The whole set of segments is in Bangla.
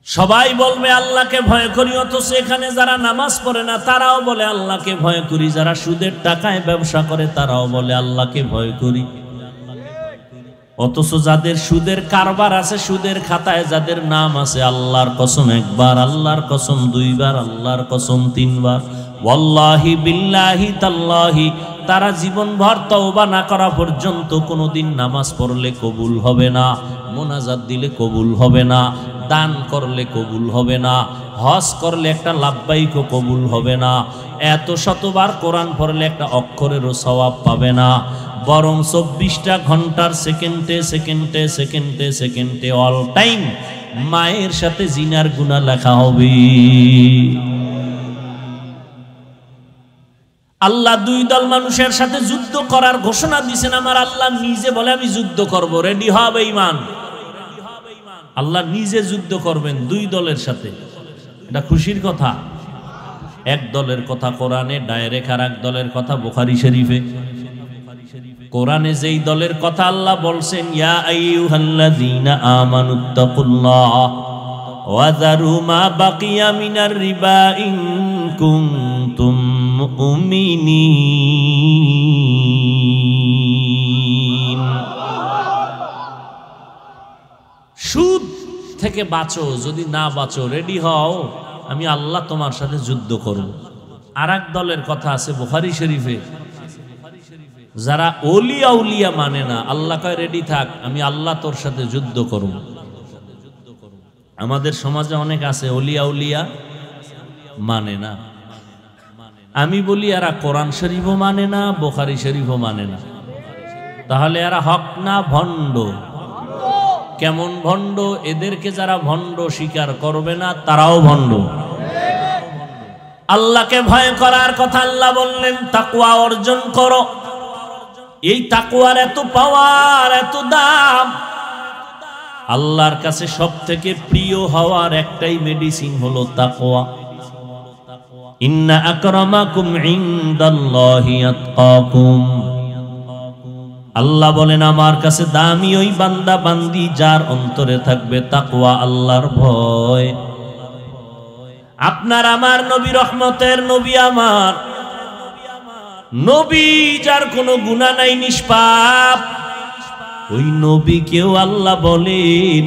সবাই বলবে আল্লাহকে ভয় করি, অথচ এখানে যারা নামাজ পড়ে না তারাও বলে আল্লাহকে ভয় করি, যারা সুদের টাকায় ব্যবসা করে তারাও বলে আল্লাহকে ভয় করি। অথচ যাদের সুদের কারবার আছে, সুদের খাতায় যাদের নাম আছে, আল্লাহর কসম একবার, আল্লাহর কসম দুইবার, আল্লাহর কসম তিনবার, ওয়াল্লাহি বিল্লাহি তাল্লাহি, তারা জীবনভর তওবা না করা পর্যন্ত কোনোদিন নামাজ পড়লে কবুল হবে না, মোনাজাত দিলে কবুল হবে না, দান করলে কবুল হবে না, হজ করলে একটা লাব্বাইকও কবুল হবে না, এত শতবার কোরআন পড়লে একটা অক্ষরেরও সওয়াব পাবে না, বরং 24টা ঘন্টার সেকেন্ডে সেকেন্ডে সেকেন্ডে সেকেন্ডে অল টাইম মায়ের সাথে জিনার গুনাহ লেখা হবে। আল্লাহ দুই দল মানুষের সাথে যুদ্ধ করার ঘোষণা দিয়েছেন। আমার আল্লাহ নিজে বলে আমি যুদ্ধ করব, রেডি হবে ঈমান। আল্লাহ নিজে যুদ্ধ করবেন দুই দলের সাথে, এটা খুশির কথা। এক দলের কথা কোরআনে ডাইরেক্ট, আর এক দলের কথা বুখারী শরীফে। কোরআনে যেই দলের কথা আল্লাহ বলছেন, ইয়া আইয়ুহাল্লাযীনা আমানুত্তাকুল্লাহ ওয়া যারু মা বাকিয়া মিনার রিবা ইন কুনতুম মুমিনিন। সুদ থেকে বাঁচো, যদি না বাঁচো রেডি হও, আমি আল্লাহ তোমার সাথে যুদ্ধ করব। আর এক দলের কথা আছে বুখারী শরীফে, যারা ওলিয়া উলিয়া মানে না, আল্লাহ কয় রেডি থাক, আমি আল্লাহ তোর সাথে যুদ্ধ করব। আমাদের সমাজে অনেক আছে ওলিয়া উলিয়া মানে না। আমি বলি এরা কোরআন শরীফও মানে না, বুখারী শরীফও মানে না, তাহলে এরা হক না ভণ্ড? কেমন ভণ্ড? এদেরকে যারা ভণ্ড স্বীকার করবে না তারাও ভণ্ড। আল্লাহকে ভয় করার কথা আল্লাহ বললেন, তাকওয়া অর্জন করো। এই তাকওয়ার এত পাওয়ার, এত দাম। আল্লাহর কাছে সব থেকে প্রিয় হওয়ার একটাই মেডিসিন হলো তাকওয়া। ইন্না আকরামাকুম ইনদাল্লাহি আতকাকুম। আল্লাহ বলেন আমার কাছে দামি ওই বান্দা বান্দি যার অন্তরে থাকবে তাকওয়া, আল্লাহর ভয়। আপনার আমার নবী রহমতের নবী, আমার নবী যার কোনো গুনাহ নাই, নিষ্পাপ, ওই নবীকেও আল্লাহ বলেন,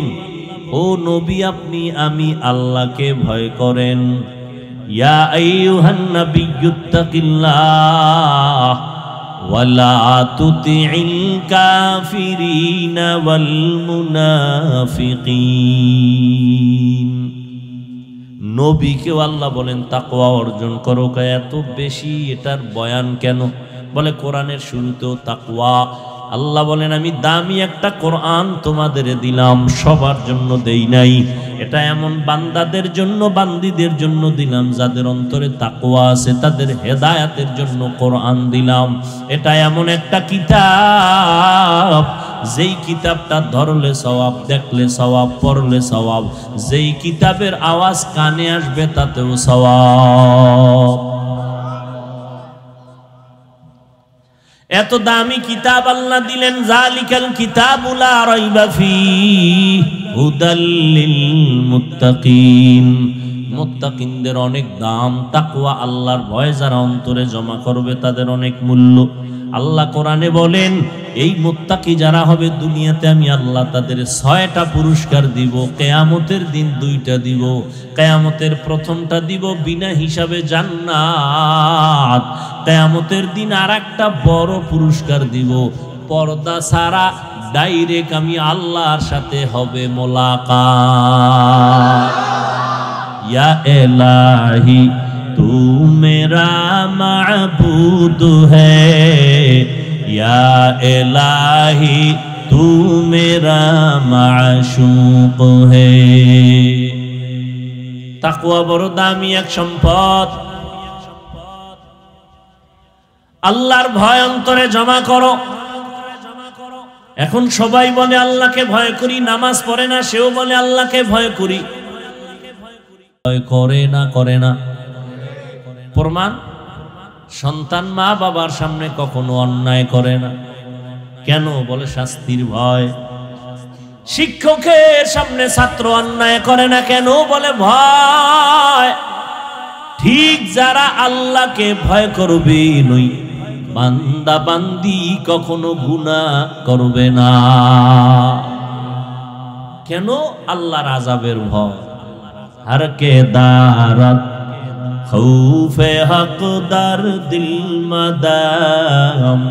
ও নবী আপনি আমি আল্লাহকে ভয় করেন। ইয়া আইয়ুহান নাবিয়্যুত্তাকিল্লাহ ওয়ালা তুতিইল কাফিরিনা ওয়াল মুনাফিকিন। নবীকেও আল্লাহ বলেন তাকওয়া অর্জন করো। এত বেশি এটার বয়ান কেন? বলে কোরআনের শুরুতেও তাকওয়া। আল্লাহ বলেন আমি দামি একটা কোরআন তোমাদের দিলাম, সবার জন্য দেই নাই। এটা এমন বান্দাদের জন্য, বান্দীদের জন্য দিলাম যাদের অন্তরে তাকওয়া আছে, তাদের হেদায়েতের জন্য কোরআন দিলাম। এটা এমন একটা কিতাব, যেই কিতাবটা ধরলে সওয়াব, দেখলে সওয়াব, পড়লে সওয়াব, যেই কিতাবের আওয়াজ কানে আসবে তাতেও সওয়াব। এত দামি কিতাব আল্লাহ দিলেন, যালিকাল কিতাবু লা রাইবা ফীহি হুদাল লিল মুত্তাকিন। মুত্তাকিনদের অনেক দাম। তাকওয়া আল্লাহর ভয় যারা অন্তরে জমা করবে তাদের অনেক মূল্য। আল্লাহ কোরআনে বলেন এই মুত্তাকি যারা হবে দুনিয়াতে আমি আল্লাহ তাদের 6টা পুরস্কার দিব, কিয়ামতের দিন 2টা দিব। কিয়ামতের প্রথমটা দিব বিনা হিসাবে জান্নাত, কিয়ামতের দিন আরেকটা বড় পুরস্কার দিব, পর্দা ছাড়া ডাইরেক্ট আমি আল্লাহর সাথে হবে মোলাকাত। ইয়া ইলাহি तू मेरा माबूद है, या इलाही तू मेरा माशूक है। তাকওয়া বড় দামি এক সম্পদ। আল্লাহর ভয় অন্তরে জমা করো। এখন সবাই বলে আল্লাহকে ভয় করি, নামাজ পড়ে না সেও বলে আল্লাহকে ভয় করি। ভয় করে না, করে না। প্রমাণ, সন্তান মা বাবার সামনে কখনো অন্যায় করে না। কেন? বলে শাস্তির ভয়। শিক্ষকের সামনে ছাত্র অন্যায় করে না কেন? বলে ভয়। ঠিক যারা আল্লাহকে ভয় করবে নই বান্দা বান্দি কখনো গুনাহ করবে না। কেন? আল্লাহর আযাবের ভয়। हर के दारत खौफे हक़दार दिल मदाम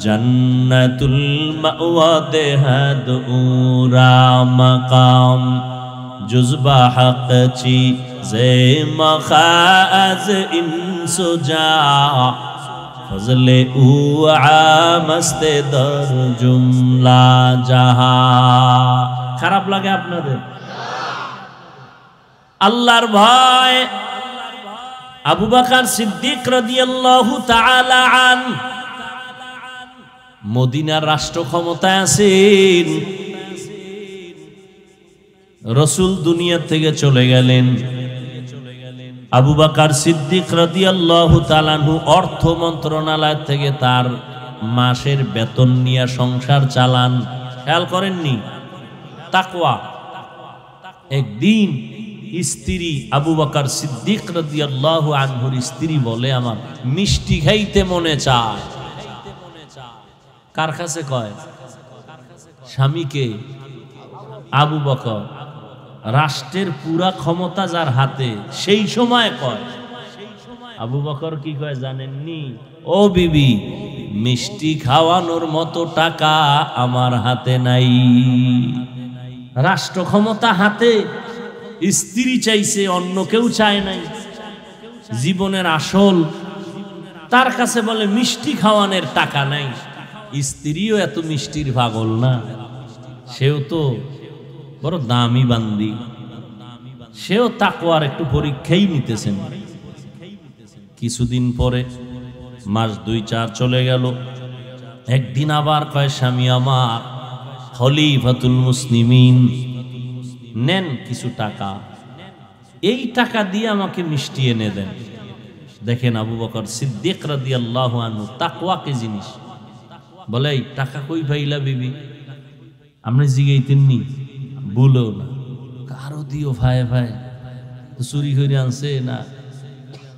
जन्नतुल मअवा देहद उरा मकाम जुज़बा हक़ ची ज़े मखाज़ इंसुजा फज़ले उ आमस्ते दर जुमला जहा। খারাপ লাগে আপনাদের? আল্লাহর ভয়। আবু বকর সিদ্দিক রাদিয়াল্লাহু তাআলা আন মদিনার রাষ্ট্র ক্ষমতায় আছেন। রাসূল দুনিয়া থেকে চলে গেলেন। আবু বকর সিদ্দিক রাদিয়াল্লাহু তাআলা আনহু অর্থ মন্ত্রণালয় থেকে তার মাসের বেতন নিয়ে সংসার চালান। খেয়াল করেননি? তাকওয়া। একদিন স্ত্রী আবু বকর সিদ্দিক রাদিয়াল্লাহু আনহুর স্ত্রী বলে, আমার মিষ্টি খাইতে মনে চায়। কার কাছে কয়? স্বামীকে। আবু বকর রাষ্ট্রের পুরা ক্ষমতা যার হাতে, সেই সময় কয়। আবু বকর কি কয় জানেননি? ও বিবি, মিষ্টি খাওয়ানোর মতো টাকা আমার হাতে নাই। রাষ্ট্র ক্ষমতা হাতে, স্ত্রী চাইছে, অন্য কেউ চায় নাই। জীবনের আসল তার কাছে বলে মিষ্টি খাওয়ানোর টাকা নাই। স্ত্রীও এত মিষ্টির পাগল না, সেও তো বড় দামি বান্দি, সেও তাকওয়ার একটু পরীক্ষাই নিতেছেন। কিছুদিন পরে মাস 2-4 চলে গেল। একদিন আবার কয়, স্বামী আমার খলিফাতুল মুসলিমিন, নেন কিছু টাকা, এই টাকা দিয়ে আমাকে মিষ্টি এনে দেন। দেখেন আবু বকর সিদ্দিক রাদিয়াল্লাহু আনহু তাকওয়া কি জিনিস। বলে, এই টাকা কই পাইলা বিবি? আপনি জিগাইতেননি? বলো না, কারো দিও ভাই ভাই, চুরি করে আনছে না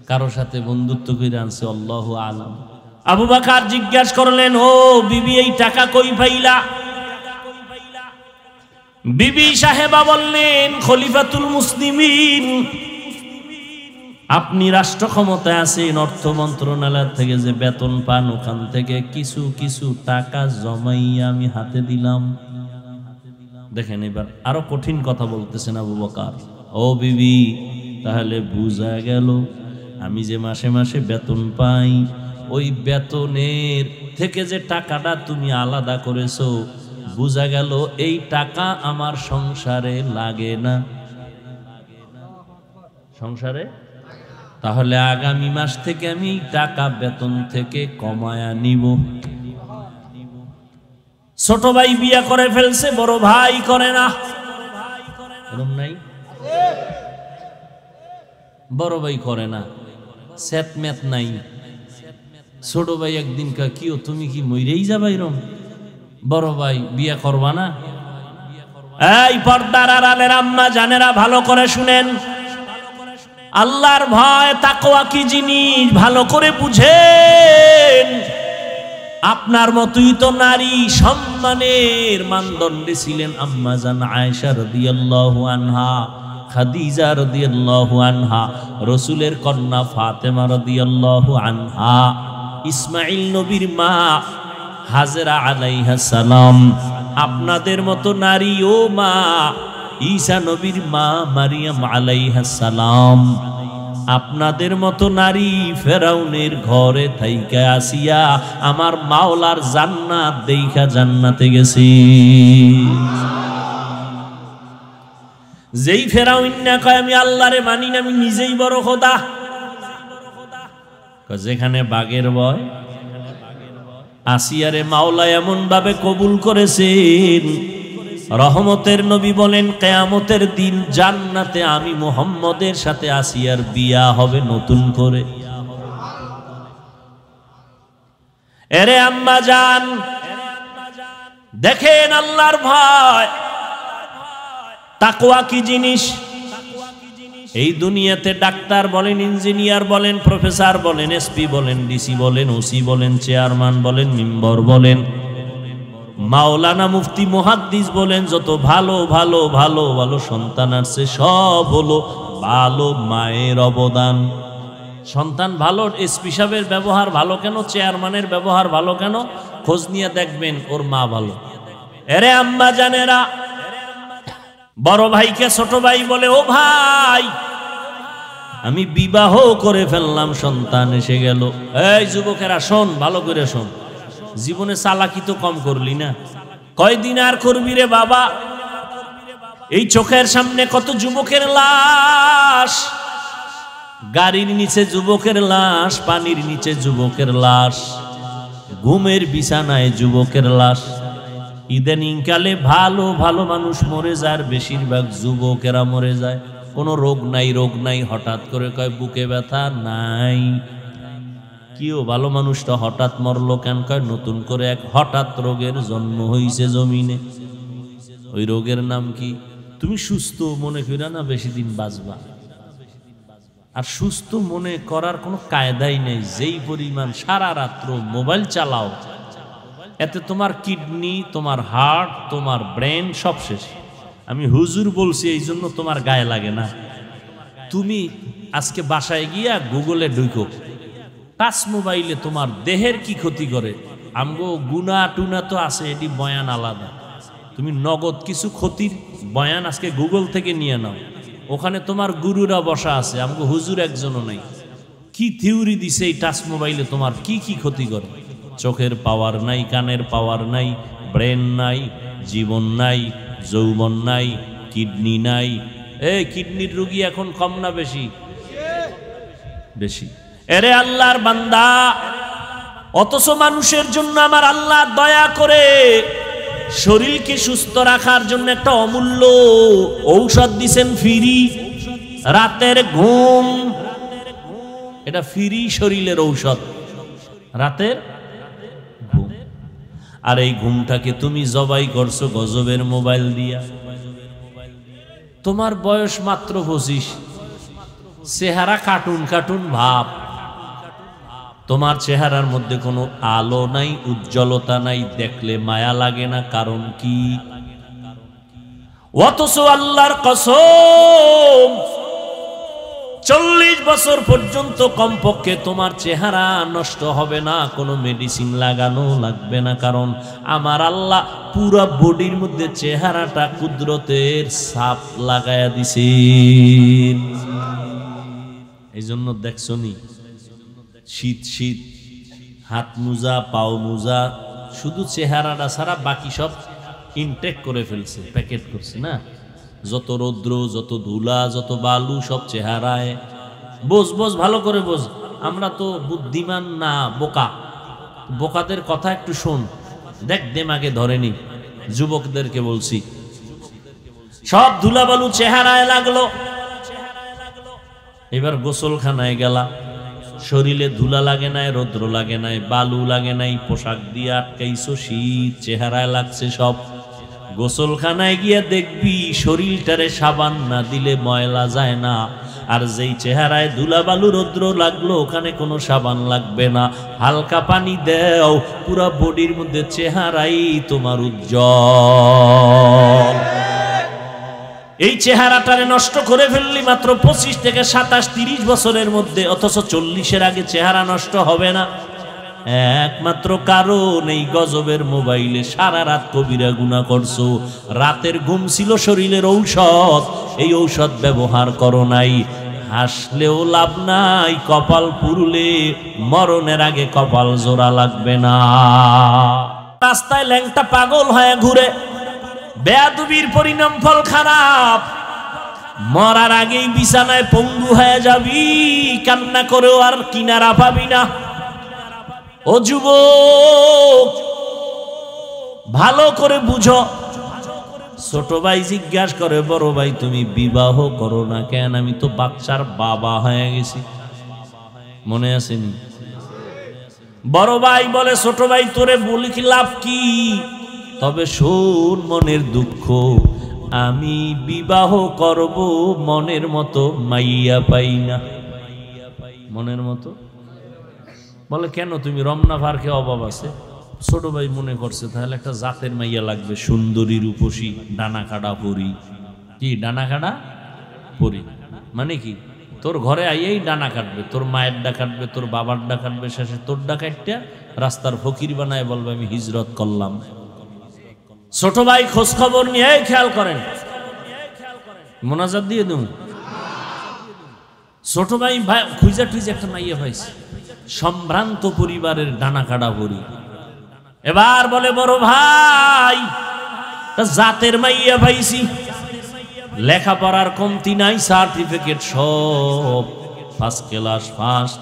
কারো সাথে বন্ধুত্ব করে আনছে, আল্লাহু আলাম। আবু বকর জিজ্ঞাসা করলেন, ও বিবি, এই টাকা কই পাইলা? বিবি সাহেবা বললেন, খলিফাতুল মুসলিমিন, আপনি রাষ্ট্র ক্ষমতায় আছেন, অর্থ মন্ত্রণালয় থেকে যে বেতন পান ওখান থেকে কিছু কিছু টাকা জমাইয়া আমি হাতে দিলাম। দেখেন এবার আরো কঠিন কথা বলতেছেন আবু বকর। ও বিবি, তাহলে বুঝা গেল আমি যে মাসে মাসে বেতন পাই, ওই বেতনের থেকে যে টাকাটা তুমি আলাদা করেছো, বুঝা গেল এই টাকা আমার সংসারে লাগে না। সংসারে? তাহলে আগামী মাস থেকে আমি টাকা বেতন থেকে কমায়া নিব। ছোট ভাই বিয়া করে ফেলছে, বড় ভাই করে না, এরকম নাই? বড় ভাই করে না, সেট মেট নাই। ছোট ভাই একদিন কা, কিও তুমি কি মইরেই যাবা এরম? বড় ভাই বিয়া করবা না? এই পর্দার আড়ালের আম্মা জানেরা ভালো করে শুনেন, আল্লাহর ভয় তাকওয়া কি জিনিস ভালো করে বুঝেন। আপনার মতোই তো নারী সম্মানের মানদণ্ডে ছিলেন আম্মা জান আয়েশা রাদিয়াল্লাহু আনহা, খাদিজা রাদিয়াল্লাহু আনহা, রাসূলের কন্যা ফাতেমা রাদিয়াল্লাহু আনহা, ইসমাঈল নবীর মা হাজরা আলাইহা সালাম। আপনাদের মতো নারী ও মা ঈসা নবীর মা মারিয়াম আলাইহা সালাম। আপনাদের মতো নারী ফেরাউনের ঘরে থাইকা আসিয়া আমার মাওলার জান্নাত দেইখা জান্নাতে গেছি। যেই ফেরাউন না কয় আমি আল্লাহরে মানি না, আমি নিজেই বড় খোদা। যেখানে বাঘের ভয়, আসিয়ারে মাওলা এমন ভাবে কবুল করেছেন, রহমতের নবী বলেন কিয়ামতের দিন জান্নাতে আমি মুহাম্মদের সাথে আসিয়ার বিয়া হবে নতুন করে। এরে আম্মা জান, দেখেন আল্লাহর ভয়। তাকওয়া কি জিনিস? এই দুনিয়াতে ডাক্তার বলেন, ইঞ্জিনিয়ার বলেন, প্রফেসর বলেন, এসপি বলেন, ডিসি বলেন, ওসি বলেন, চেয়ারম্যান বলেন, মেম্বার বলেন, মাওলানা, মুফতি, মুহাদ্দিস বলেন, যত ভালো ভালো ভালো ভালো সন্তান আছে সব হলো ভালো মায়ের অবদান। সন্তান ভালো, এসপি সাহেবের ব্যবহার ভালো কেন, চেয়ারম্যানের ব্যবহার ভালো কেন? খোঁজ নিয়ে দেখবেন ওর মা ভালো। এরে আম্মা জানেরা, বড় ভাইকে ছোট ভাই বলে, ও ভাই আমি বিবাহ করে ফেললাম, সন্তান এসে গেল। এই যুবকেরা শোন, ভালো করে শোন, জীবনে চালাকি তো কম করলি না, কয়দিন আর করবি রে বাবা? এই চোখের সামনে কত যুবকের লাশ, গাড়ির নিচে যুবকের লাশ, পানির নিচে যুবকের লাশ, ঘুমের বিছানায় যুবকের লাশ। ইদানিং কালে ভালো ভালো মানুষ মরে যায়, বেশিরভাগ যুবকেরা মরে যায়। কোনো রোগ নাই, রোগ নাই, হঠাৎ করে কয় বুকে ব্যথা নাই। কিও ভালো মানুষটা হঠাৎ মরলো কেন? কয় নতুন করে এক হঠাৎ রোগের জন্ম হইছে জমিনে। ওই রোগের নাম কি? তুমি সুস্থ মনে কইরা না বেশি দিন বাঁচবা। আর সুস্থ মনে করার কোনো কায়দাই নেই। যেই পরিমাণ সারা রাত্র মোবাইল চালাও, এতে তোমার কিডনি, তোমার হার্ট, তোমার ব্রেন সব শেষ। আমি হুজুর বলছি এই জন্য তোমার গায়ে লাগে না। তুমি আজকে বাসায় গিয়া গুগলে ঢুকো, টাচ মোবাইলে তোমার দেহের কি ক্ষতি করে। আমগো গুনা টুনা তো আছে, এটি বয়ান আলাদা। তুমি নগদ কিছু ক্ষতির বয়ান আজকে গুগল থেকে নিয়ে নাও, ওখানে তোমার গুরুরা বসা আছে, আমগো হুজুর একজনও নাই। কি থিওরি দিছে এই টাচ মোবাইলে তোমার কি কি ক্ষতি করে। চোখের পাওয়ার নাই, কানের পাওয়ার নাই, ব্রেন নাই, জীবন নাই, যৌবন নাই, কিডনি নাই। এই কিডনির রোগী এখন কম না বেশি? বেশি। এরে আল্লাহর বান্দা, অথচ মানুষের জন্য আমার আল্লাহ দয়া করে শরীরকে সুস্থ রাখার জন্য একটা অমূল্য ঔষধ দিছেন, ফ্রি। রাতের ঘুম, এটা ফ্রি শরীরের ঔষধ, রাতের ঘুম। আর এই ঘুমটাকে তুমি জবাই করছো গজবের মোবাইল দিয়া। তোমার বয়স মাত্র 25, চেহারা কার্টুন কার্টুন ভাব, তোমার চেহারার মধ্যে কোনো আলো নাই, উজ্জ্বলতা নাই, দেখলে মায়া লাগে না। কারণ কি? অথচ আল্লাহর কসম 40 বছর পর্যন্ত কমপক্ষে তোমার চেহারা নষ্ট হবে না, কোনো মেডিসিন লাগানো লাগবে না। কারণ আমার আল্লাহ পুরো বডির মধ্যে চেহারাটা কুদরতের ছাপ লাগায়া দিছে। এই জন্য দেখছো নি, শীত শীত, হাত মোজা, পাও মোজা, শুধু চেহারাটা ছাড়া বাকি সব ইনটেক করে ফেলছে, প্যাকেট করছে না। যত রৌদ্র, যত ধুলা, যত বালু সব চেহারায়। বোঝ বোঝ, ভালো করে বোঝ। আমরা তো বুদ্ধিমান না, বোকা। বোকাদের কথা একটু শোন, দেখ দেমাগে ধরেনি। যুবকদেরকে বলছি, সব ধুলা বালু চেহারায় লাগলো। এবার গোসলখানায় গেলা, শরীরে ধুলা লাগে নাই, রৌদ্র লাগে নাই, বালু লাগে নাই, পোশাক দিয়ে আটকাইছো, শীত চেহারায় লাগছে সব। গোসলখানায় গিয়া দেখবি শরীরটারে সাবান না দিলে ময়লা যায় না। আর যেই চেহারায় ধুলা বালু রৌদ্র লাগলো, ওখানে কোনো সাবান লাগবে না, হালকা পানি দেও, পুরা বডির মধ্যে চেহারাই তোমার উজ্জ্বল। এই চেহারাটারে নষ্ট করে ফেললি মাত্র 25 থেকে 27, 30 বছরের মধ্যে। অথচ 40-এর আগে চেহারা নষ্ট হবে না। একমাত্র কারণ এই গজবের মোবাইলে সারা রাত কবিরা গুনাহ করছো। রাতের ঘুম ছিল শরীরের ঔষধ, এই ঔষধ ব্যবহার করো নাই। হাসলেও লাভ নাই, কপাল পুরুলে মরণের আগে কপাল জোড়া লাগবে না। রাস্তায় ল্যাংটা পাগল হয়ে ঘুরে, বেয়াদবির পরিণাম ফল খারাপ। মরার আগেই বিছানায় পঙ্গু হয়ে যাবি, কান্না করেও আর কিনারা পাবি না। ও যুবক, ভালো করে বুঝো। ছোট ভাই জিজ্ঞাসা করে, বড় ভাই তুমি বিবাহ করো না কেন? আমি তো বাচ্চার বাবা হয়ে গেছি, মনে আসেনি? বড় ভাই বলে, ছোট ভাই তোরে বলি কি লাভ কি? তবে শোন মনের দুঃখ, আমি বিবাহ করব মনের মতো মাইয়া পাই না। মনের মতো বলে কেন, তুমি রমনা পার্কে অভাব আছে? ছোট ভাই মনে করছে তাহলে একটা জাতের মাইয়া লাগবে, সুন্দরী রূপসী ডানা কাটা পরি। কি ডানা কাটা পরি মানে কি? তোর ঘরে আইয়েই ডানা কাটবে, তোর মায়ের ডা কাটবে, তোর বাবার ডা কাটবে, শেষে তোর ডা কাটটা রাস্তার ফকির বানায় বলবে আমি হিজরত করলাম। ছোট ভাই খোঁজ খবর নিয়ে খেয়াল করেন, মোনাজাত দিয়ে দেব। ছোট ভাই খুঁজা টুইজা একটা মাইয়া পাইছে, সম্ভ্রান্ত পরিবারের ডানা কাটা পরি। এবার বলে বড় ভাই জাতের মাইয়া পাইছি, লেখাপড়ার কমতি নাই, সার্টিফিকেট সব ফার্স্ট ক্লাস ফার্স্ট,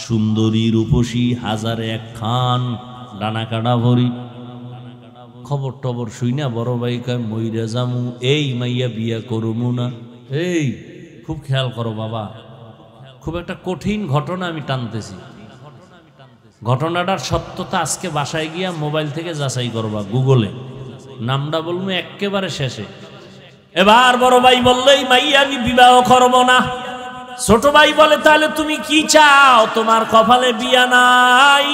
সুন্দরী রূপসী হাজারে এক খান, ডানা কাটা ভরি। খবর টবর শুই না বড় ভাই কয় মইরা জামু, এই মাইয়া বিয়া করমু না। এই খুব খেয়াল করো বাবা, খুব একটা কঠিন ঘটনা আমি টানতেছি। ঘটনাটার সত্যতা আজকে বাসায় গিয়া মোবাইল থেকে যাচাই করবা, গুগলে নামটা বলবো একেবারে শেষে। এবার বড় ভাই বললো এই মাইয়া আমি বিবাহ করবো না। ছোট ভাই বলে তাহলে তুমি কি চাও? তোমার কপালে বিয়া নাই।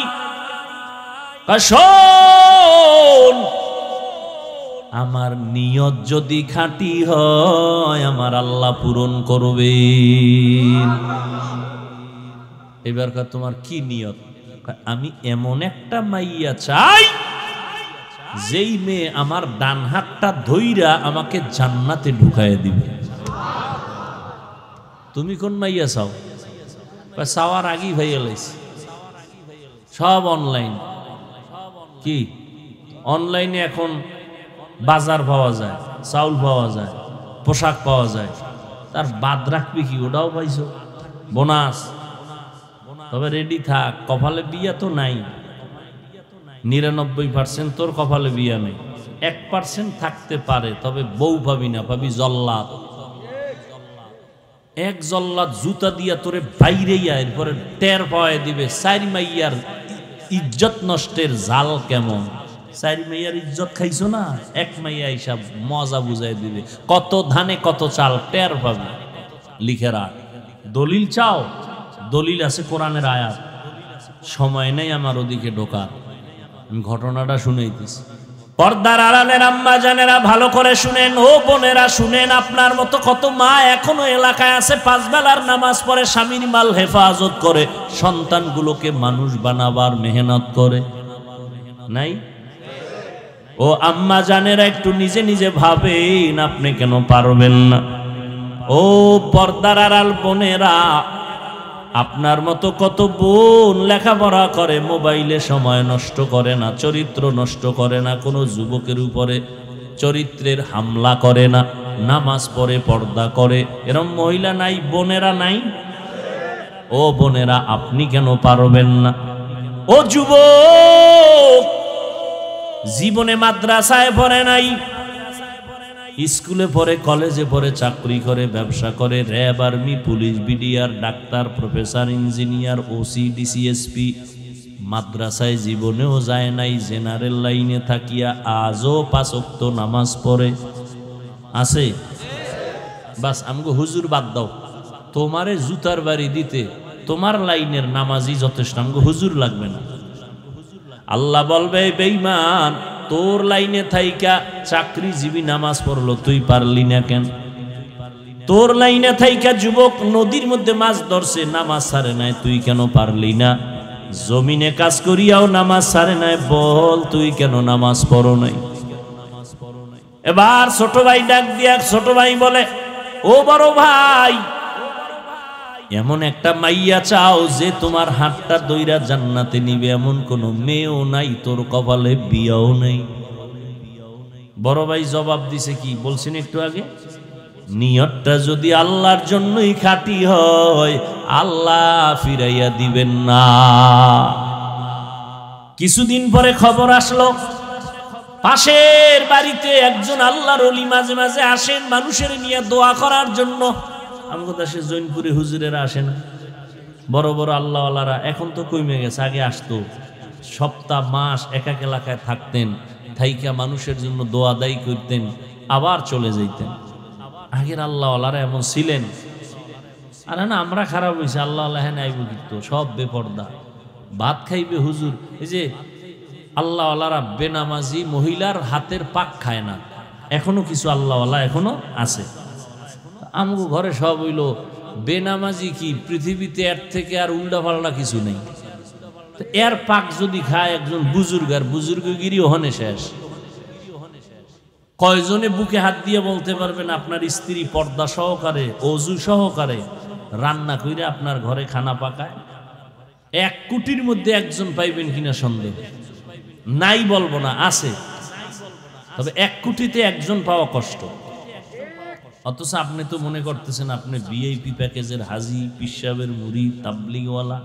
শোন, আমার নিয়ত যদি খাঁটি হয় আমার আল্লাহ পূরণ করবেন। এবার তোমার কি নিয়ত? আমি এমন একটা মাইয়া চাই যেই মেয়ে আমার ডান হাতটা ধইরা আমাকে জান্নাতে ঢুকায় দিবে। তুমি কোন মাইয়া চাও? চাওয়ার আগেই ভাইয়া লাইছি, সব অনলাইন। কি অনলাইনে এখন বাজার পাওয়া যায়, চাউল পাওয়া যায়, পোশাক পাওয়া যায়, তার বাদ রাখবি কি? ওটাও পাইছো বোনাস। তবে রেডি থাক, কপালে বিয়া তো নাই। 99% তোর কপালে বিয়া নেই, 1% থাকতে পারে, তবে বউ পাবি না, পাবি জল্লাদ। এক জল্লাদ জুতা দিয়া তোরে বাইরে এরপরে টের পাওয়ায় দিবে। চার মাইয়ার ইজ্জত নষ্টের জাল কেমন। চার মাইয়ার ইজ্জত খাইছো না, এক মাইয়া হিসাব মজা বুঝাই দিবে। কত ধানে কত চাল টের পাবে। লিখে রাখ। দলিল চাও? দলিল আছে কোরআনের আয়াত। সময় নেই আমার ওদিকে ঢোকার, আমি ঘটনাটা শুনাইতেছি। পর্দার আড়ালের আম্মা জানেরা ভালো করে শুনেন, ও বোনেরা শুনেন। আপনার মতো কত মা এখনো এলাকায় আছে, 5 বেলার নামাজ পড়ে, স্বামীর মাল হেফাজত করে, সন্তানগুলোকে মানুষ বানাবার মেহনত করে নাই? ও আম্মা জানেরা একটু নিজে নিজে ভাবেন, আপনি কেন পারবেন না? ও পর্দার আড়াল বোনেরা, আপনার মতো কত বোন লেখাপড়া করে, মোবাইলে সময় নষ্ট করে না, চরিত্র নষ্ট করে না, কোনো যুবকের উপরে চরিত্রের হামলা করে না, নামাজ পড়ে পর্দা করে, এরকম মহিলা নাই? বোনেরা নাই? ও বোনেরা, আপনি কেন পারবেন না? ও যুবক, জীবনে মাদ্রাসায় পড়ে নাই, স্কুলে পড়ে, কলেজে পড়ে, চাকরি করে, ব্যবসা করে, RAB, army, police, BDR, doctor, professor, engineer, OC, DC SP, মাদ্রাসায় জীবনেও যায় নাই, জেনারেল লাইনে থাকিয়া আজও 5 ওয়াক্ত নামাজ পড়ে আছে। বাস আমগো হুজুর বাদ দাও, তোমারে জুতার বাড়ি দিতে তোমার লাইনের নামাজই যথেষ্ট, আমগো হুজুর লাগবে না। আল্লাহ বলবে বেঈমান, তোর লাইনে থাইকা চাকরিজীবী নামাজ পড়লো, তুই পারলি না কেন? তোর লাইনে থাইকা যুবক নদীর মধ্যে মাছ ধরছে, নামাজ ছাড়ে নাই, তুই কেন পারলি না? জমিনে কাজ করিয়াও নামাজ ছাড়ে নাই, বল তুই কেন নামাজ পড়ো নাই? এবার ছোট ভাই ডাক দিয়া ছোট ভাই বলে, ও বড় ভাই, এমন একটা মাইয়া চাও যে তোমার হাতটা দইরা জান্নাতে নিবে, এমন কোন মেয়েও নাই, তোর কপালে বিয়াও নেই। বড় ভাই জবাব দিছে কি বলছেন একটু আগে, নিয়তটা যদি আল্লাহর জন্যই খাঁটি হয় আল্লাহ ফিরাইয়া দিবেন না। কিছুদিন পরে খবর আসলো, পাশের বাড়িতে একজন আল্লাহর ওলি মাঝে মাঝে আসেন মানুষের নিয়ে দোয়া করার জন্য। আমাদের দেশে জৈনপুরে হুজুরেরা আসে না, বড় বড় আল্লাহওয়ালারা, এখন তো কমে গেছে, আগে আসতো, সপ্তাহ মাস এক এক এলাকায় থাকতেন, থাইকা মানুষের জন্য দোয়া দায়ী করতেন। আবার চলে যাইতেন। আগের আল্লাহ আল্লাহরা এমন ছিলেন। আর না আমরা খারাপ হয়েছে, আল্লাহ আল্লাহ নাইব কিন্তু সব বেপর্দা, ভাত খাইবে হুজুর। এই যে আল্লাহ আল্লাহরা বেনামাজি মহিলার হাতের পাক খায় না, এখনো কিছু আল্লাহ আল্লাহ এখনো আছে। আমগো ঘরে সব হইল বেনামাজি, কি পৃথিবীতে এর থেকে আর উল্টা পাল্টা কিছু নেই। এর পাক যদি খায় একজন বুজুর্গ, আর বুজুর্গগিরি ওখানে শেষ। কয়জনে বুকে হাত দিয়ে বলতে পারবেন আপনার স্ত্রী পর্দা সহকারে অজু সহকারে রান্না কইরা আপনার ঘরে খানা পাকায়? 1 কোটির মধ্যে একজন পাইবেন কিনা সন্দেহ নাই, বলবো না, আছে। তবে 1 কোটিতে একজন পাওয়া কষ্ট। অথচ আপনি তো মনে করতেছেন আপনি ভিআইপি প্যাকেজের হাজি, পিসাবের মুড়ি, তাবলিগওয়ালা।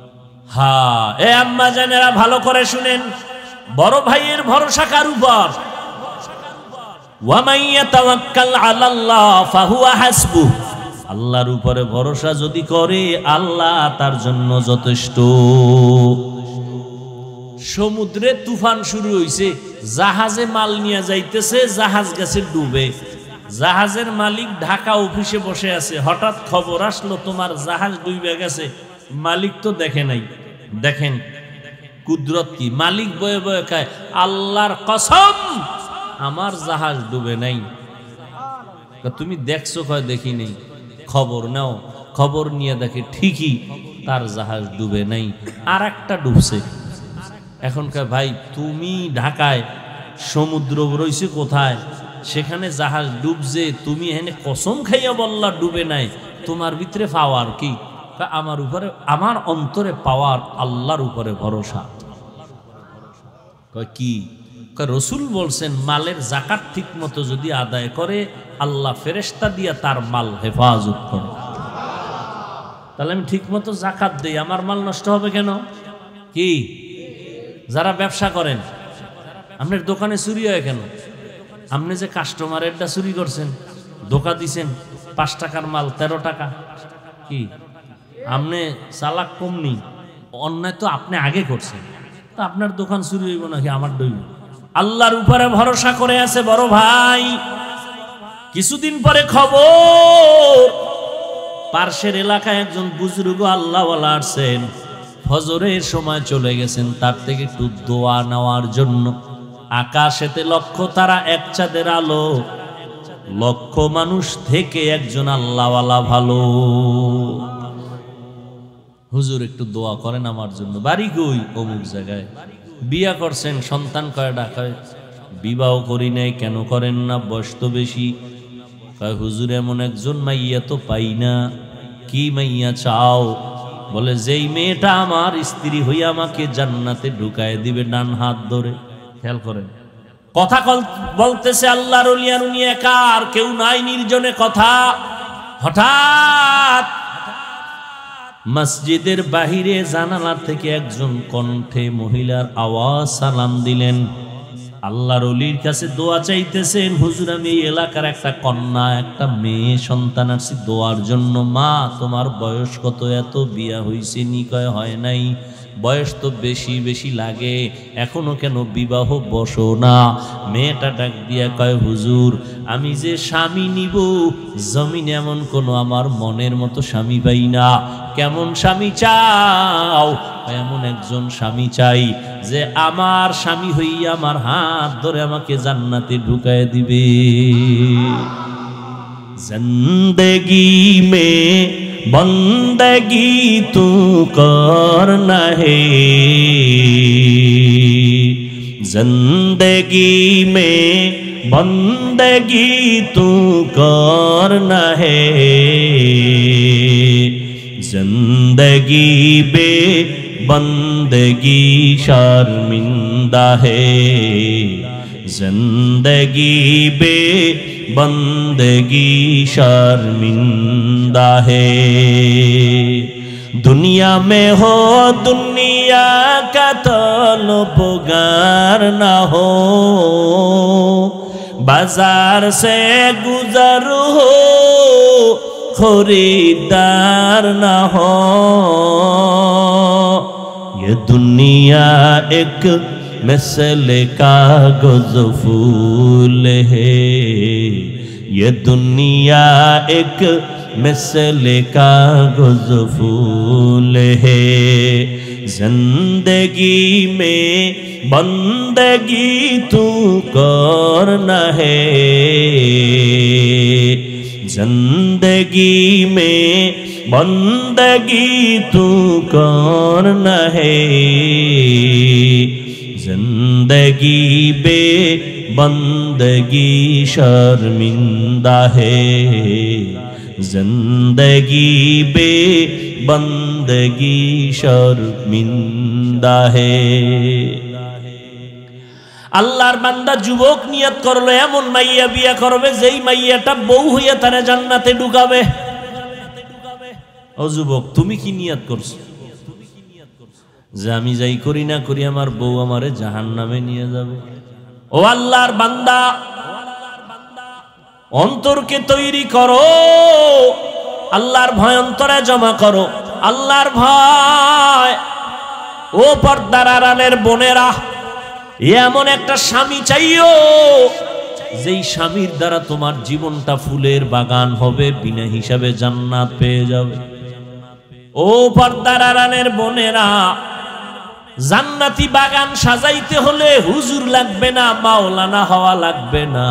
হ্যাঁ, এ আম্মা জানেরা ভালো করে শুনেন, বড় ভাইয়ের ভরসা কার উপর? ওয়া মান ইয়াতাওয়াক্কাল আলাল্লাহ ফাহুয়া হাসবুহ। আল্লাহর উপরে ভরসা যদি করে আল্লাহ তার জন্য যথেষ্ট। সমুদ্রে তুফান শুরু হইছে, জাহাজে মাল নিয়ে যাইতেছে, জাহাজ গেছে ডুবে। জাহাজের মালিক ঢাকা অফিসে বসে আছে, হঠাৎ খবর আসলো তোমার জাহাজ ডুবে গেছে। মালিক তো দেখে নাই। দেখেন কুদরত কি, মালিক বয়ে বয়ে খায়, আল্লাহর কসম আমার জাহাজ ডুবে নাই। তুমি দেখছো? কয় দেখি নেই। খবর নাও, খবর নিয়ে দেখে ঠিকই তার জাহাজ ডুবে নাই, আর একটা ডুবছে। এখনকার ভাই তুমি ঢাকায়, সমুদ্র রইছে কোথায়, সেখানে জাহাজ ডুবছে, তুমি এখানে কসম খাইয়া বললা ডুবে নাই। তোমার ভিতরে পাওয়ার কি? আমার উপরে, আমার অন্তরে পাওয়ার আল্লাহর উপরে ভরসা। কি? রসুল বলছেন মালের জাকাত ঠিক মতো যদি আদায় করে আল্লাহ ফেরেশতা দিয়া তার মাল হেফাজত করে। তাহলে আমি ঠিক মতো জাকাত দেই, আমার মাল নষ্ট হবে কেন? কি? যারা ব্যবসা করেন, আপনার দোকানে চুরি হয় কেন? আপনি যে কাস্টমারেরটা চুরি করছেন, ধোকা দিছেন, 5 টাকার মাল 13 টাকা, কি আপনি চালাক কমনি? অন্যায় তো আপনি আগে করছেন, তা আপনার দোকান চুরি হইব নাকি আমার দইব? আল্লাহর উপরে ভরসা করে আছে বড় ভাই। কিছুদিন পরে খবর, পার্শ্বের এলাকায় একজন বুজুর্গ আল্লাহওয়ালা আসছেন, ফজরের সময় চলে গেছেন তার থেকে একটু দোয়া নেওয়ার জন্য। আকাশেতে লক্ষ তারা, এক চাঁদের আলো, লক্ষ মানুষ থেকে একজন আল্লাহওয়ালা ভালো। হুজুর একটু দোয়া করেন আমার জন্য। বাড়ি কই? অমুক জায়গায়। বিয়া করছেন, সন্তান কয়টা? কয় বিবাহ করি নাই। কেন করেন না? বয়স তো বেশি। কয় হুজুর এমন একজন মাইয়া তো পাই না। কি মাইয়া চাও? বলে যেই মেয়েটা আমার স্ত্রী হইয়া আমাকে জান্নাতে ঢুকায় দিবে ডান হাত ধরে। খেয়াল করেন, কথা বলতেছে আল্লাহর ওলিয়ার, উনি একা, আর কেউ নাই, নির্জনে কথা। হঠাৎ মসজিদের বাহিরে জানালা থেকে একজন কণ্ঠে মহিলার আওয়াজ সালাম দিলেন। আল্লাহর ওলির কাছে দোয়া চাইতেছেন, হুজুর আমি এই এলাকার একটা কন্যা, একটা মেয়ে সন্তান আসছি দোয়ার জন্য। মা তোমার বয়স কত? এত বিয়া হইছে নি? কয় হয় নাই। বয়স তো বেশি বেশি লাগে, এখনো কেন বিবাহ বসো না? মেয়েটা ডাক দিয়া কয় হুজুর আমি যে স্বামী নিব, জমিনে এমন কোনো আমার মনের মতো স্বামী পাই না। কেমন স্বামী চাও? এমন একজন স্বামী চাই যে আমার স্বামী হইয়া আমার হাত ধরে আমাকে জান্নাতে ঢুকায় দিবে। জিন্দেগি মে বন্দগি তু করনা হে, जिंदगी में बंदगी तू करना है, जिंदगी बे बंदगी शर्मिंदा है, जिंदगी बे बंदगी शर्मिंदा है। दुनिया में हो दुनिया का तलबगार ना हो, बाजार से गुजर हो खरीदार ना हो। ये दुनिया एक मिसल कागज फूल है, ये दुनिया एक मिसले कागज फूल है, जिंदगी में बंदगी तू करना है, जिंदगी में बंदगी तू करना है, जिंदगी बे बंदगी शर्मिंदा है, जिंदगी बे बंदगी शर्मिंदा है। আল্লাহর বান্দা যুবক নিয়ত করলো এমন মাইয়া বিয়া করবে যেই মাইয়াটা বউ হইয়া তারে জান্নাতে ঢুকাবে। ও যুবক, তুমি কি নিয়ত করছো? যে আমি যাই করি না করি আমার বউ আমারে জাহান্নামে নিয়ে যাবে। ও আল্লাহর বান্দা, অন্তরকে তৈরি করো, আল্লাহর ভয় অন্তরে জমা করো, আল্লাহর ভয়। ও পর্দার আড়ালের বোনেরা, এমন একটা স্বামী চাইও যেই স্বামীর দ্বারা তোমার জীবনটা ফুলের বাগান হবে, বিনা হিসাবে জান্নাত পেয়ে যাবে। ও পর্দার আড়ালের বোনেরা, জান্নাতি বাগান সাজাইতে হলে হুজুর লাগবে না, মাওলানা হওয়া লাগবে না,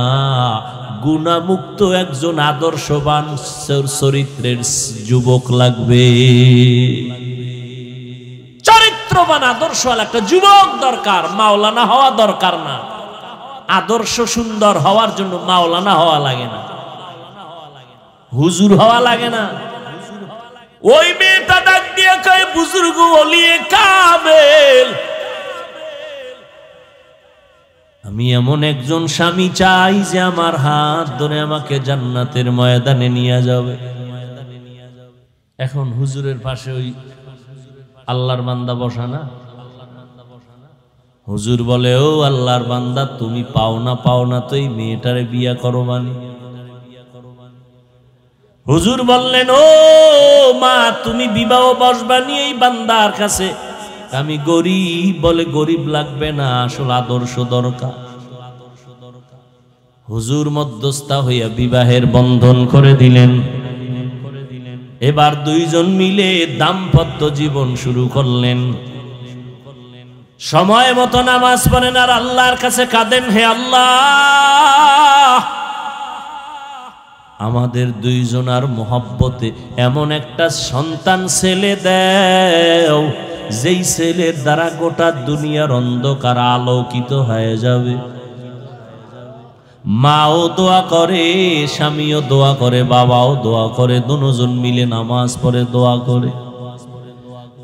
গুনাহমুক্ত একজন আদর্শবান চরিত্রের যুবক লাগবে। চরিত্রবান আদর্শওয়ালা একটা যুবক দরকার, মাওলানা হওয়া দরকার না। আদর্শ সুন্দর হওয়ার জন্য মাওলানা হওয়া লাগে না, হুজুর হওয়া লাগে না। ওই মেয়েটা ডাক দিয়ে কয়, বুজুর্গ ওলিয়ে কামেল, আমি এমন একজন স্বামী চাই যে আমার হাত ধরে আমাকে জান্নাতের ময়দানে নিয়ে যাবে। এখন হুজুরের পাশে ওই আল্লাহর বান্দা বসা না, হুজুর বলে, ও আল্লাহর বান্দা, তুমি পাও না তো এই মেয়েটারে বিয়া করো মানে। হুজুর বললেন, ও মা, তুমি বিবাহ বসবানি এই বান্দার কাছে। আমি গরিব, বলে গরিব লাগবে না, আসলে আদর্শ দরকার। হুজুর মধ্যস্থা হইয়া বিবাহের বন্ধন করে দিলেন। এবার দুইজন মিলে দাম্পত্য জীবন শুরু করলেন। সময় মতো নামাজ পড়েন আর আল্লাহর কাছে কাঁদেন, হে আল্লাহ, আমাদের দুইজনার মোহব্বতে এমন একটা সন্তান ছেলে দাও যেই ছেলের দ্বারা গোটা দুনিয়ার অন্ধকার আলোকিত হয়ে যাবে। মাও দোয়া করে, স্বামীও দোয়া করে, বাবাও দোয়া করে, দুজন মিলে নামাজ পড়ে দোয়া করে।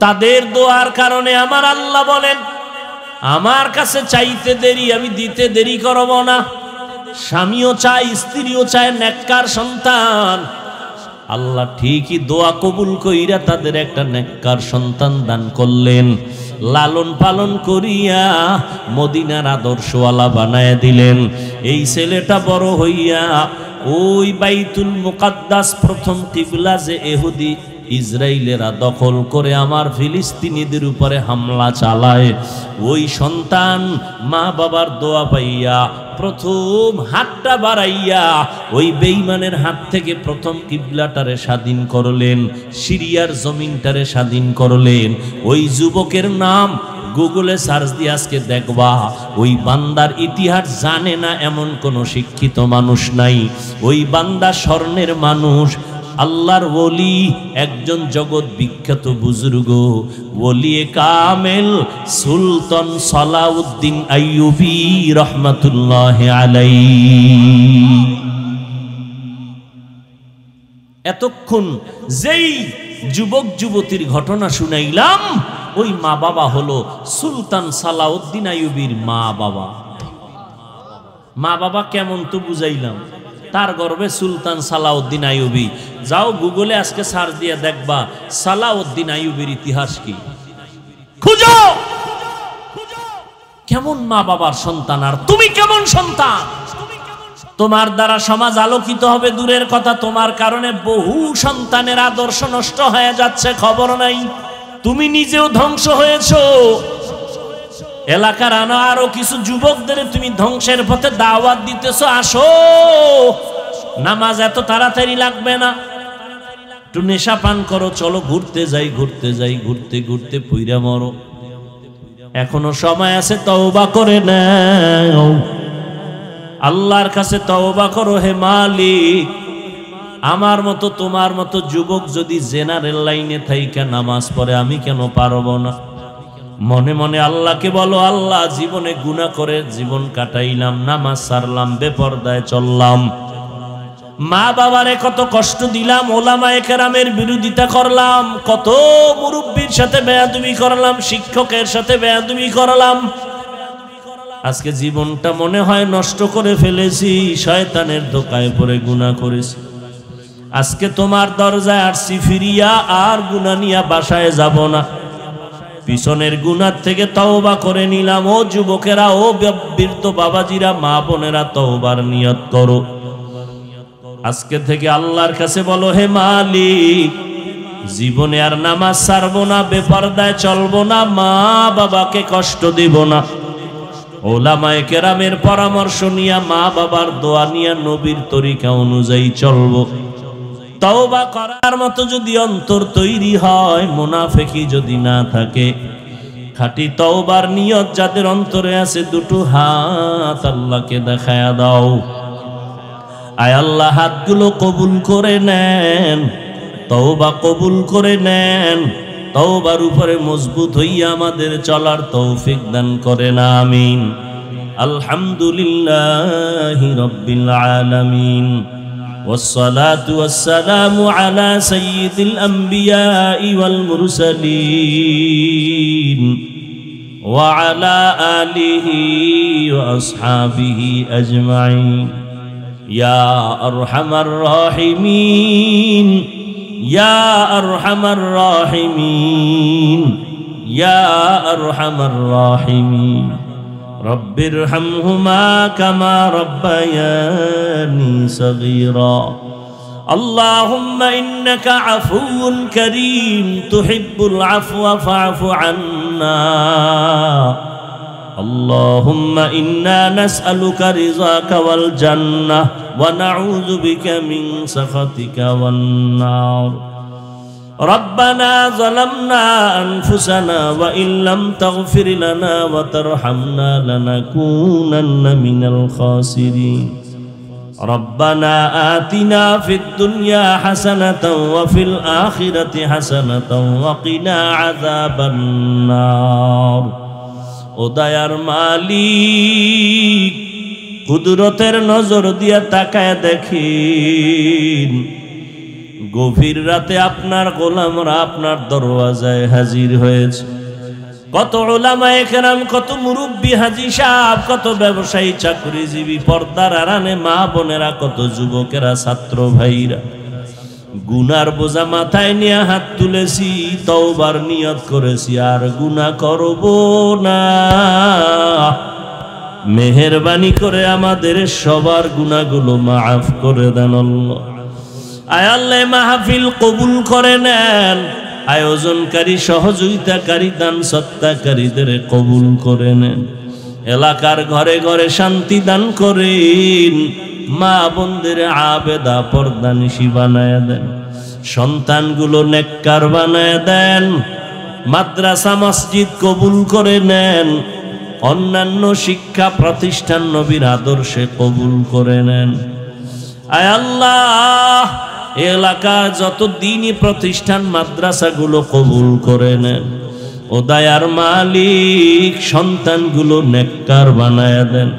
তাদের দোয়ার কারণে আমার আল্লাহ বলেন, আমার কাছে চাইতে দেরি, আমি দিতে দেরি করব না। স্বামীও চায়, স্ত্রীও চায় নেককার সন্তান। আল্লাহ ঠিকই দোয়া কবুল কইরা তাদের একটা নেককার সন্তান দান করলেন। লালন পালন করিয়া মদিনার আদর্শওয়ালা বানায় দিলেন। এই ছেলেটা বড় হইয়া ওই বাইতুল মুকাদ্দাস, প্রথম কিবলা যে ইহুদি ইসরায়েলেরা দখল করে আমার ফিলিস্তিনিদের উপরে হামলা চালায়, ওই সন্তান মা বাবার দোয়া পাইয়া প্রথম হাতটা বাড়াইয়া ওই বেঈমানের হাত থেকে প্রথম কিবলাটারে স্বাধীন করলেন, সিরিয়ার জমিনটারে স্বাধীন করলেন। ওই যুবকের নাম গুগলে সার্চ দিয়ে আজকে দেখবা, ওই বান্দার ইতিহাস জানে না এমন কোনো শিক্ষিত মানুষ নাই। ওই বান্দা স্বর্ণের মানুষ, আল্লাহর ওলি, একজন জগৎ বিখ্যাত বুজুর্গ, ওলিয়ে কামেল সুলতান সালাউদ্দিন আইয়ুবী রহমাতুল্লাহি আলাইহি। এতক্ষণ যেই যুবক যুবতীর ঘটনা শুনাইলাম, ওই মা বাবা হলো সুলতান সালাউদ্দিন আইয়ুবীর মা বাবা। মা বাবা কেমন তো বুঝাইলাম, তার গর্বে সুলতান সালাউদ্দিন আইয়ুবী। যাও গুগলে আজকে সার্চ দিয়ে দেখবা সালাউদ্দিন আইয়ুবীর ইতিহাস কি, খুঁজো কেমন মা বাবার সন্তান আর তুমি কেমন সন্তান। তোমার দ্বারা সমাজ আলোকিত হবে দূরের কথা, তোমার কারণে বহু সন্তানের আদর্শ নষ্ট হয়ে যাচ্ছে, খবর নাই। তুমি নিজেও ধ্বংস হয়েছো, এলাকার আরো কিছু যুবকদের তুমি ধ্বংসের পথে দাওয়াত দিতেছো। আসো নামাজ এত তাড়াতাড়ি লাগবে না, একটু নেশা পান করো, চলো ঘুরতে যাই, ঘুরতে যাই, ঘুরতে ঘুরতে পুইরা মরো। এখনো সময় আছে, তওবা করে নাও, আল্লাহর কাছে তওবা করো। হে মালিক, আমার মতো তোমার মতো যুবক যদি জেনারেল লাইনে থাইকা নামাজ পড়ে, আমি কেন পারবো না? মনে মনে আল্লাহকে বলো, আল্লাহ জীবনে গুনাহ করে জীবন কাটাইলাম, নামাজ ছাড়লাম, বেপরদায় চললাম, মা বাবারে কত কষ্ট দিলাম, ওলামায়ে কেরামের বিরোধিতা করলাম, কত মুরব্বির সাথে বেয়াদবি করলাম, শিক্ষকের সাথে বেয়াদবি করলাম, আজকে জীবনটা মনে হয় নষ্ট করে ফেলেছি, শয়তানের ধোকায় পড়ে গুনাহ করেছি। আজকে তোমার দরজায় আসছি ফিরিয়া, আর গুনাহ নিয়ে বাসায় যাব না, পিছনের গুনাহ থেকে তওবা করে নিলাম। ও যুবকেরা, ও বৃদ্ধ বাবাজিরা, মা বোনেরা, তওবার নিয়ত করো। আজকে থেকে আল্লাহর কাছে বলো, হে মালিক, জীবনে আর নামাজ ছাড়বো না, বেপরদায় চলবো না, মা বাবাকে কষ্ট দিব না, ওলামায়ে কেরামের পরামর্শ নিয়া, মা বাবার দোয়া নিয়া, নবীর তরিকা অনুযায়ী চলবো। তওবা করার মতো যদি অন্তর তৈরি হয়, মুনাফিকি যদি না থাকে, খাঁটি তওবার নিয়ত যাদের অন্তরে আছে, দুটো হাত আল্লাহকে দেখায়া দাও। আয় আল্লাহ, হাতগুলো কবুল করে নেন, তওবা কবুল করে নেন, তওবার উপরে মজবুত হইয়া আমাদের চলার তৌফিক দান করেন, আমিন। আলহামদুলিল্লাহি রাব্বিল আলামিন, والصلاة والسلام على سيد الأنبياء والمرسلين وعلى آله وأصحابه أجمعين يا أرحم الراحمين يا أرحم الراحمين يا أرحم الراحمين رب ارحمهما كما ربياني صغيرا اللهم إنك عفو كريم تحب العفو فاعف عنا اللهم إنا نسألك رضاك والجنة ونعوذ بك من سخطك والنار ربنا ظلمنا أنفسنا وإن لم تغفر لنا وترحمنا لنكونن من الخاسرين ربنا آتنا في الدنيا حسنة وفي الآخرة حسنة وقنا عذاب النار ও দয়ার মালিক, কুদরতের নজর দিয়া তাকায় দেখেন, গভীর রাতে আপনার গোলামরা আপনার দরওয়াজায় হাজির হয়েছে। কত উলামায়ে কেরাম, কত মুরব্বী হাজী সাহেব, কত ব্যবসায়ী, চাকরিজীবী, পর্দার আড়ালে মা বোনেরা, কত যুবকেরা, ছাত্র ভাইরা, গুনার বোঝা মাথায় নিয়ে হাত তুলেছি, তওবার নিয়ত করেছি, আর গুনাহ করব না। মেহেরবানি করে আমাদের সবার গুনাহগুলো মাফ করে দেন আল্লাহ। আয় আল্লাহ, মাহফিল কবুল করে নেন, আয়োজনকারী, সহযোগিতাকারী, দান সত্তাকারীদের কবুল করে নেন, এলাকার ঘরে ঘরে শান্তি দান করেন, মা বোনদের আবেদা পর্দানিশী বানায় দেন, সন্তানগুলো নেককার বানায় দেন, মাদ্রাসা মসজিদ কবুল করে নেন, অন্যান্য শিক্ষা প্রতিষ্ঠান নবীর আদর্শে কবুল করে নেন। আয় আল্লাহ, এলাকার যত দ্বীনি প্রতিষ্ঠান, মাদ্রাসাগুলো কবুল করে নেন। ও দয়ার মালিক, সন্তানগুলো নেককার বানায় দেন।